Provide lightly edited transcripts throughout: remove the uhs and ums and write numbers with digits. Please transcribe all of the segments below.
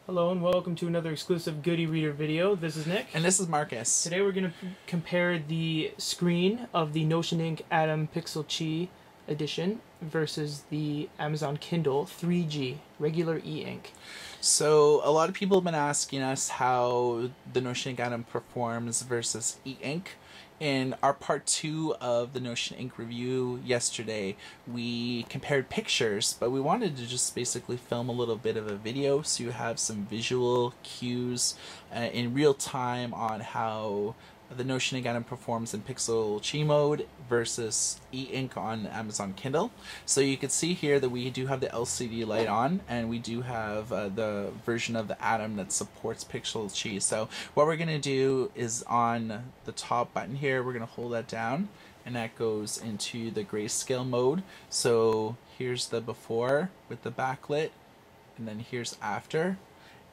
Hello and welcome to another exclusive Goody Reader video. This is Nick. And this is Marcus. Today we're going to compare the screen of the Notion Ink Atom Pixel Chi edition versus the Amazon Kindle 3G regular e-ink. So a lot of people have been asking us how the Notion Ink Atom performs versus e-ink. In our part 2 of the Notion Ink review yesterday, we compared pictures, but we wanted to just basically film a little bit of a video so you have some visual cues in real time on how the Notion Ink Atom performs in Pixel Chi mode versus e-ink on Amazon Kindle. So you can see here that we do have the LCD light on, and we do have the version of the Atom that supports Pixel Chi. So what we're going to do is on the top button here, we're going to hold that down, and that goes into the grayscale mode. So here's the before with the backlit, and then here's after.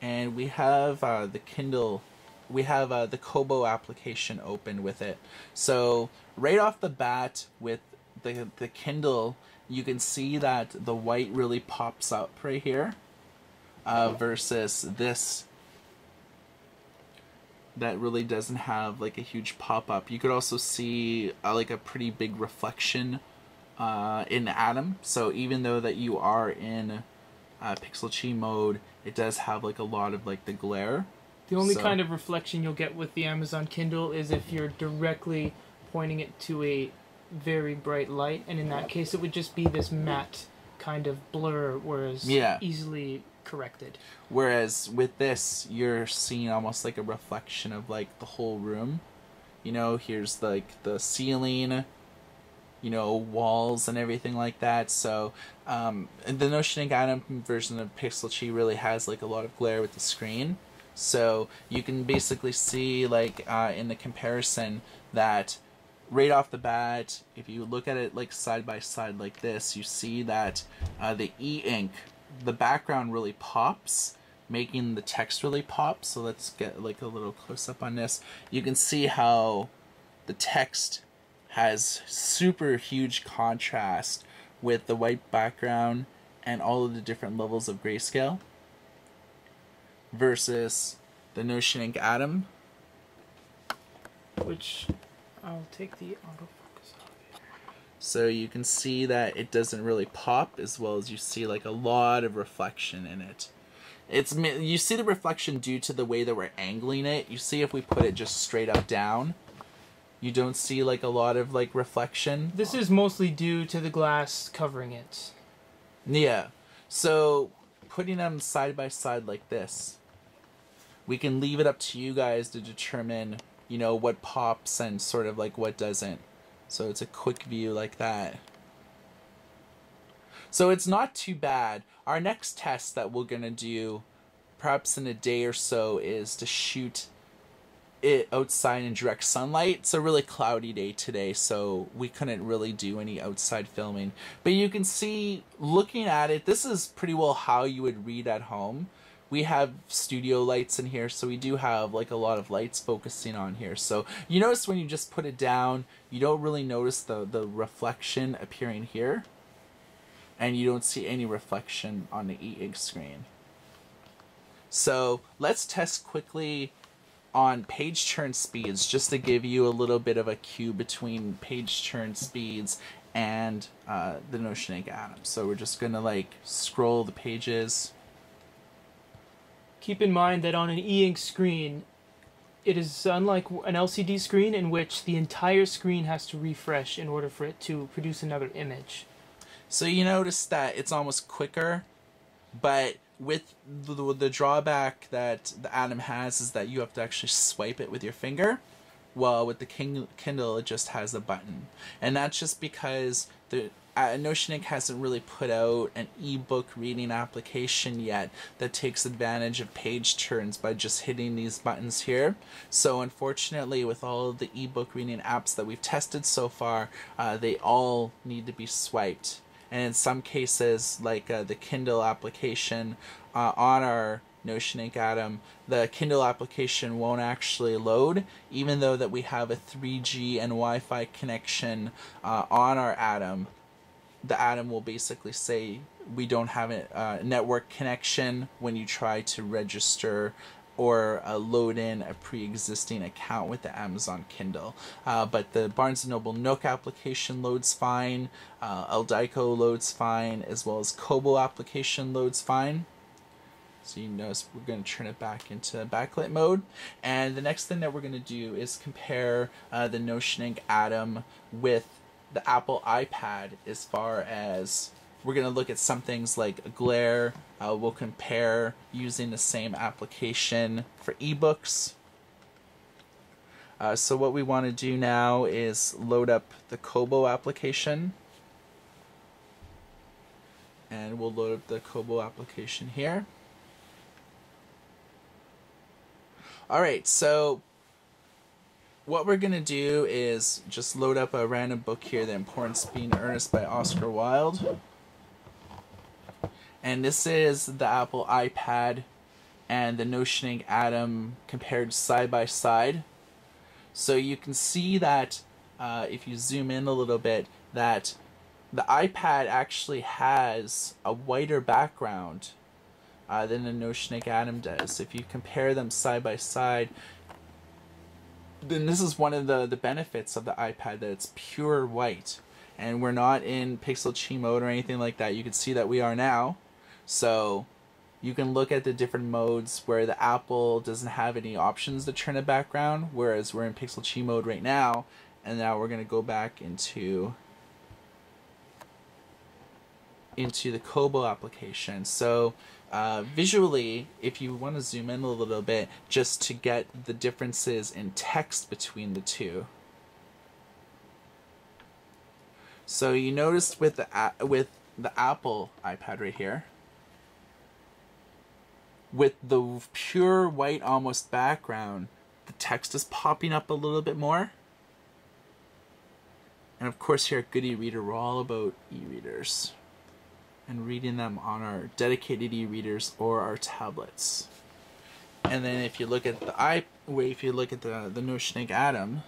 And we have the Kindle. We have the Kobo application open with it. So right off the bat with the Kindle, you can see that the white really pops up right here versus this that really doesn't have like a huge pop-up. You could also see like a pretty big reflection in Atom. So even though that you are in Pixel Chi mode, it does have like a lot of like the glare. The only kind of reflection you'll get with the Amazon Kindle is if you're directly pointing it to a very bright light, and in that case it would just be this matte kind of blur, whereas easily corrected. Whereas with this, you're seeing almost like a reflection of like the whole room. You know, here's like the ceiling, you know, walls and everything like that. So the Notion Ink Atom version of Pixel Chi really has like a lot of glare with the screen. So you can basically see like in the comparison that right off the bat, if you look at it like side by side like this, you see that the e-ink, the background really pops, making the text really pop. So let's get like a little close up on this. You can see how the text has super huge contrast with the white background and all of the different levels of grayscale versus the Notion Ink Atom, which I'll take the autofocus off here. So you can see that it doesn't really pop, as well as you see like a lot of reflection in it. You see the reflection due to the way that we're angling it. You see if we put it just straight up down, you don't see like a lot of like reflection. This is mostly due to the glass covering it. Yeah. So putting them side by side like this, we can leave it up to you guys to determine, you know, what pops and sort of like what doesn't. So it's a quick view like that. So it's not too bad. Our next test that we're gonna do, perhaps in a day or so, is to shoot it outside in direct sunlight. It's a really cloudy day today, so we couldn't really do any outside filming. But you can see, looking at it, this is pretty well how you would read at home. We have studio lights in here, so we do have like a lot of lights focusing on here. So you notice when you just put it down, you don't really notice the reflection appearing here, and you don't see any reflection on the e-ink screen. So let's test quickly on page turn speeds, just to give you a little bit of a cue between page turn speeds and the Notion Ink Atom. So we're just gonna like scroll the pages. Keep in mind that on an e-ink screen, it is unlike an LCD screen in which the entire screen has to refresh in order for it to produce another image. So you notice that it's almost quicker, but with the drawback that the Atom has is that you have to actually swipe it with your finger, while with the Kindle it just has a button. And that's just because the Notion Ink hasn't really put out an ebook reading application yet that takes advantage of page turns by just hitting these buttons here. So unfortunately, with all of the ebook reading apps that we've tested so far, they all need to be swiped. And in some cases, like the Kindle application on our Notion Ink Atom, the Kindle application won't actually load, even though that we have a 3G and Wi-Fi connection on our Atom. The Atom will basically say we don't have a network connection when you try to register or load in a pre-existing account with the Amazon Kindle. But the Barnes & Noble Nook application loads fine, Eldico loads fine, as well as Kobo application loads fine. So you notice we're going to turn it back into backlit mode. And the next thing that we're going to do is compare the Notion Ink Atom with the Apple iPad, as far as we're going to look at some things like glare. We'll compare using the same application for ebooks. So what we want to do now is load up the Kobo application. And we'll load up the Kobo application here. Alright, so what we're going to do is just load up a random book here, The Importance of Being Earnest by Oscar Wilde. And this is the Apple iPad and the Notion Ink Atom compared side by side. So you can see that if you zoom in a little bit, that the iPad actually has a whiter background than the Notion Ink Atom does. If you compare them side by side, then this is one of the benefits of the iPad, that it's pure white. And we're not in pixel chi mode or anything like that. You can see that we are now. So you can look at the different modes where the Apple doesn't have any options to turn a background, whereas we're in pixel chi mode right now. And now we're going to go back into the Kobo application. So visually, if you want to zoom in a little bit just to get the differences in text between the two. So you noticed with the Apple iPad right here, with the pure white almost background, the text is popping up a little bit more. And of course here at Good e-Reader, we're all about e-readers and reading them on our dedicated e-readers or our tablets. And then if you look at the Notion Ink Atom,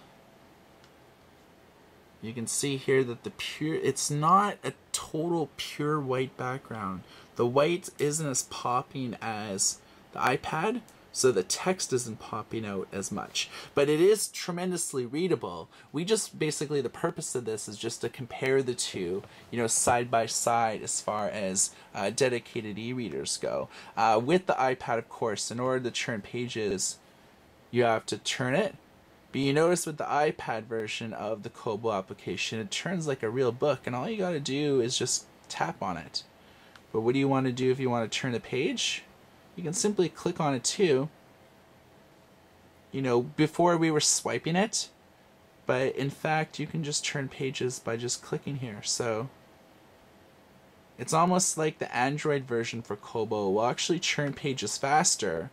you can see here that it's not a total pure white background. The white isn't as popping as the iPad, so the text isn't popping out as much. But it is tremendously readable. We just basically, the purpose of this is just to compare the two, side by side as far as dedicated e-readers go. With the iPad, of course, in order to turn pages, you have to turn it. But you notice with the iPad version of the Kobo application, it turns like a real book, and all you gotta do is just tap on it. But what do you want to do if you want to turn a page? You can simply click on it too. Before we were swiping it, but in fact you can just turn pages by just clicking here. So it's almost like the Android version for Kobo will actually turn pages faster.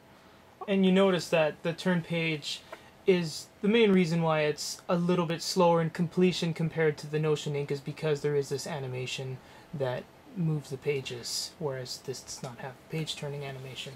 And you notice that the turn page is the main reason why it's a little bit slower in completion compared to the Notion Ink, is because there is this animation that moves the pages, whereas this does not have page turning animation.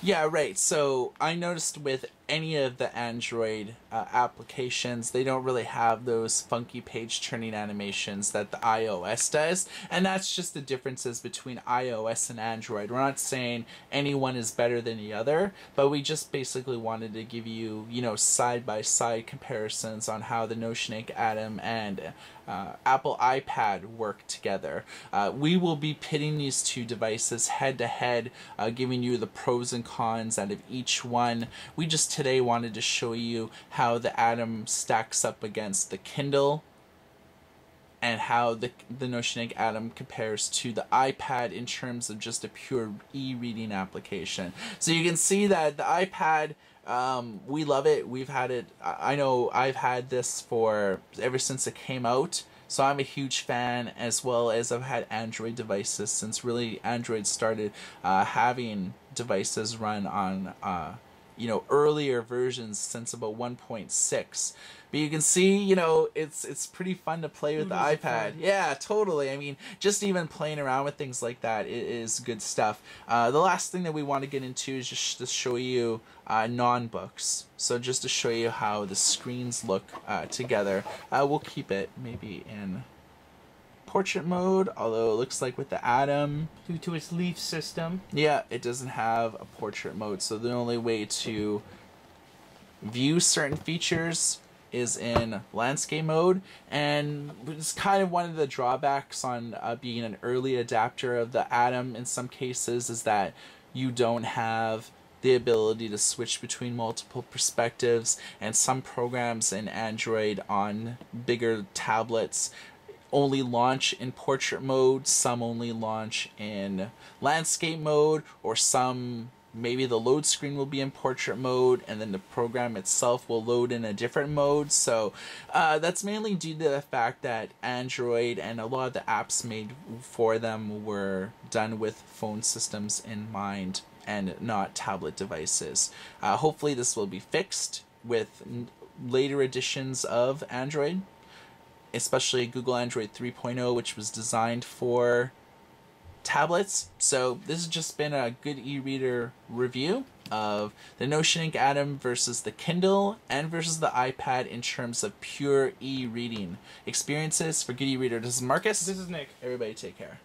Yeah, right. So I noticed with any of the Android applications, they don't really have those funky page turning animations that the iOS does, and that's just the differences between iOS and Android. We're not saying any one is better than the other, but we just basically wanted to give you, side by side comparisons on how the Notion Ink Atom and Apple iPad work together. We will be pitting these two devices head to head, giving you the pros and cons out of each one. We just today wanted to show you how the Atom stacks up against the Kindle, and how the Notion Ink Atom compares to the iPad in terms of just a pure e-reading application. So you can see that the iPad, we love it. We've had it, I know I've had this ever since it came out. So I'm a huge fan, as well as I've had Android devices since really Android started having devices run on earlier versions since about 1.6. But you can see, it's pretty fun to play with the iPad. Fun. Yeah, totally. I mean, just even playing around with things like that is good stuff. The last thing that we want to get into is just to show you non-books. So just to show you how the screens look together. We'll keep it maybe in portrait mode, although it looks like with the Atom, due to its leaf system. yeah, it doesn't have a portrait mode. So the only way to view certain features is in landscape mode, and it's kind of one of the drawbacks on being an early adapter of the Atom in some cases, is that you don't have the ability to switch between multiple perspectives, and some programs in Android on bigger tablets only launch in portrait mode, some only launch in landscape mode, or some maybe the load screen will be in portrait mode and then the program itself will load in a different mode. So that's mainly due to the fact that Android and a lot of the apps made for them were done with phone systems in mind and not tablet devices. Hopefully this will be fixed with later editions of Android, especially Google Android 3.0, which was designed for tablets. So this has just been a good e-reader review of the Notion Ink Atom versus the Kindle and versus the iPad in terms of pure e-reading experiences. For Good e-reader, this is Marcus. This is Nick. Everybody take care.